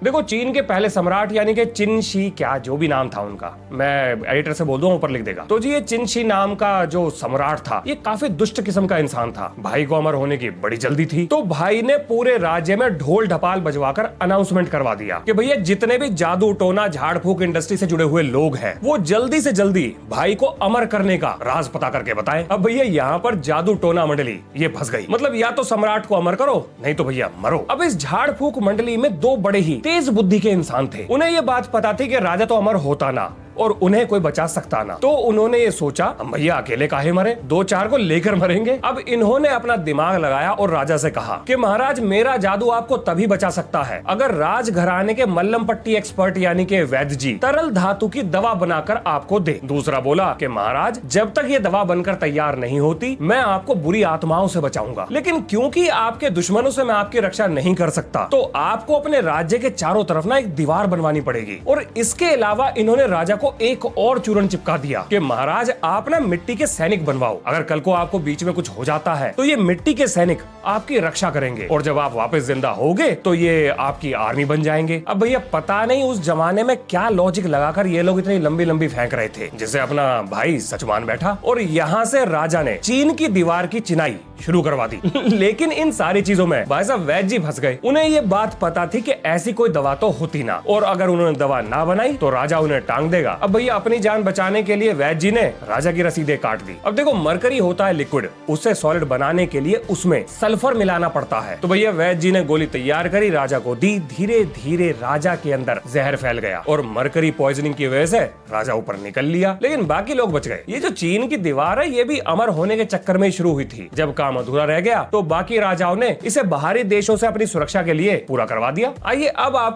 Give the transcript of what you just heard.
देखो, चीन के पहले सम्राट यानी कि चिन शी, क्या जो भी नाम था उनका, मैं एडिटर से बोल दूं ऊपर लिख देगा। तो जी ये चिन शी नाम का जो सम्राट था, ये काफी दुष्ट किस्म का इंसान था। भाई को अमर होने की बड़ी जल्दी थी, तो भाई ने पूरे राज्य में ढोल ढपाल बजवाकर अनाउंसमेंट करवा दिया कि भैया जितने भी जादू टोना झाड़ फूक इंडस्ट्री से जुड़े हुए लोग हैं, वो जल्दी से जल्दी भाई को अमर करने का राज पता करके बताएं। अब भैया यहाँ पर जादू टोना मंडली ये फंस गई, मतलब या तो सम्राट को अमर करो, नहीं तो भैया मरो। अब इस झाड़ फूक मंडली में दो बड़े ही तेज बुद्धि के इंसान थे। उन्हें ये बात पता थी कि राजा तो अमर होता ना और उन्हें कोई बचा सकता ना, तो उन्होंने ये सोचा हम भैया अकेले काहे मरे, दो चार को लेकर मरेंगे। अब इन्होंने अपना दिमाग लगाया और राजा से कहा कि महाराज मेरा जादू आपको तभी बचा सकता है अगर राजघराने के मल्लम पट्टी एक्सपर्ट यानी कि वैद्य जी तरल धातु की दवा बनाकर आपको दे। दूसरा बोला कि महाराज जब तक ये दवा बनकर तैयार नहीं होती मैं आपको बुरी आत्माओं से बचाऊंगा, लेकिन क्योंकि आपके दुश्मनों से मैं आपकी रक्षा नहीं कर सकता तो आपको अपने राज्य के चारों तरफ ना एक दीवार बनवानी पड़ेगी। और इसके अलावा इन्होंने राजा को एक और चूरन चिपका दिया कि महाराज आप ना मिट्टी के सैनिक बनवाओ, अगर कल को आपको बीच में कुछ हो जाता है तो ये मिट्टी के सैनिक आपकी रक्षा करेंगे और जब आप वापस जिंदा होगे तो ये आपकी आर्मी बन जाएंगे। अब भैया पता नहीं उस जमाने में क्या लॉजिक लगाकर ये लोग इतनी लंबी लंबी फेंक रहे थे, जिसे अपना भाई सच मान बैठा और यहाँ से राजा ने चीन की दीवार की चिनाई शुरू करवा दी। लेकिन इन सारी चीजों में भाई साहब वैद्य जी फंस गए। उन्हें ये बात पता थी कि ऐसी कोई दवा तो होती ना, और अगर उन्होंने दवा ना बनाई तो राजा उन्हें टांग देगा। अब भैया अपनी जान बचाने के लिए वैद्य जी ने राजा की रसीदें काट दी। अब देखो मरकरी होता है लिक्विड, उससे सॉलिड बनाने के लिए उसमें सल्फर मिलाना पड़ता है। तो भैया वैद्य जी ने गोली तैयार करी, राजा को दी, धीरे धीरे राजा के अंदर जहर फैल गया और मरकरी पॉइजनिंग की वजह से राजा ऊपर निकल लिया, लेकिन बाकी लोग बच गए। ये जो चीन की दीवार है ये भी अमर होने के चक्कर में शुरू हुई थी। जब काम अधूरा रह गया तो बाकी राजाओं ने इसे बाहरी देशों से अपनी सुरक्षा के लिए पूरा करवा दिया। आइए अब आप